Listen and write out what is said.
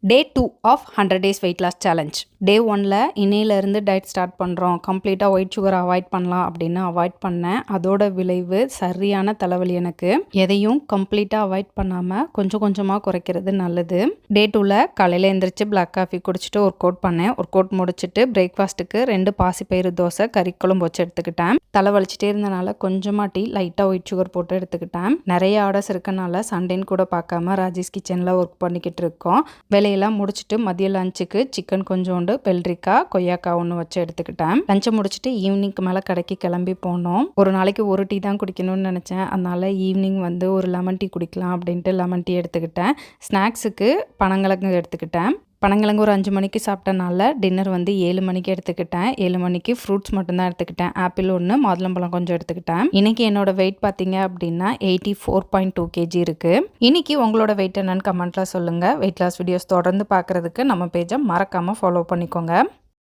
Day 2 of 100 days weight loss challenge. Day 1ல் இன்னையிலேருந்து diet start பண்ணுறோம், கம்ப்ளீட்டாக ஒயிட் சுகர் அவாய்ட் பண்ணலாம் அப்படின்னு அவாய்ட் பண்ணேன். அதோட விளைவு சரியான தலைவலி. எனக்கு எதையும் கம்ப்ளீட்டாக அவாய்ட் பண்ணாமல் கொஞ்சம் கொஞ்சமாக குறைக்கிறது நல்லது. டே 2ல் காலையில் எழுந்திரிச்சு பிளாக் காஃபி குடிச்சிட்டு ஒர்க் அவுட் பண்ணேன். ஒர்க் அவுட் முடிச்சுட்டு பிரேக்ஃபாஸ்ட்டுக்கு 2 பாசிப்பயிறு தோசை கறி குழம்பு வச்சு எடுத்துக்கிட்டேன். தலைவலிச்சிட்டே இருந்தனால கொஞ்சமாக டீ, லைட்டாக ஒயிட் சுகர் போட்டு எடுத்துக்கிட்டேன். நிறைய ஆர்டர்ஸ் இருக்கனால சண்டேன்னு கூட பார்க்காம ராஜேஷ் கிச்சனில் ஒர்க் பண்ணிக்கிட்டு இருக்கோம். வேலையெல்லாம் முடிச்சுட்டு மதிய லஞ்சுக்கு சிக்கன் கொஞ்சோண்டு, வெள்ளரிக்காய், கொய்யாக்காய் ஒன்று வச்சு எடுத்துக்கிட்டேன். லஞ்சை முடிச்சுட்டு ஈவினிங்க்கு மேலே கடைக்கு கிளம்பி போனோம். ஒரு நாளைக்கு ஒரு டீ தான் குடிக்கணும்னு நினச்சேன். அதனால ஈவினிங் ஒரு லெமன் டீ குடிக்கலாம் அப்படின்ட்டு லெமன் டீ எடுத்துக்கிட்டேன். ஸ்நாக்ஸுக்கு பனங்கிழங்கு எடுத்துக்கிட்டேன். பனங்கிழங்கு ஒரு 5 மணிக்கு சாப்பிட்டனால டின்னர் 7 மணிக்கு எடுத்துக்கிட்டேன். 7 மணிக்கு ஃப்ரூட்ஸ் மட்டும்தான் எடுத்துக்கிட்டேன். ஆப்பிள் 1, மாதுளம்பழம் கொஞ்சம் எடுத்துக்கிட்டேன். இன்னைக்கு என்னோட வெயிட் பார்த்தீங்க அப்படின்னா 84.2 kg இருக்கு. இன்னைக்கு உங்களோட வெயிட் என்னன்னு கமெண்ட்ல சொல்லுங்க. வெயிட் லாஸ் வீடியோஸ் தொடர்ந்து பார்க்கறதுக்கு நம்ம பேஜை மறக்காம ஃபாலோ பண்ணிக்கோங்க.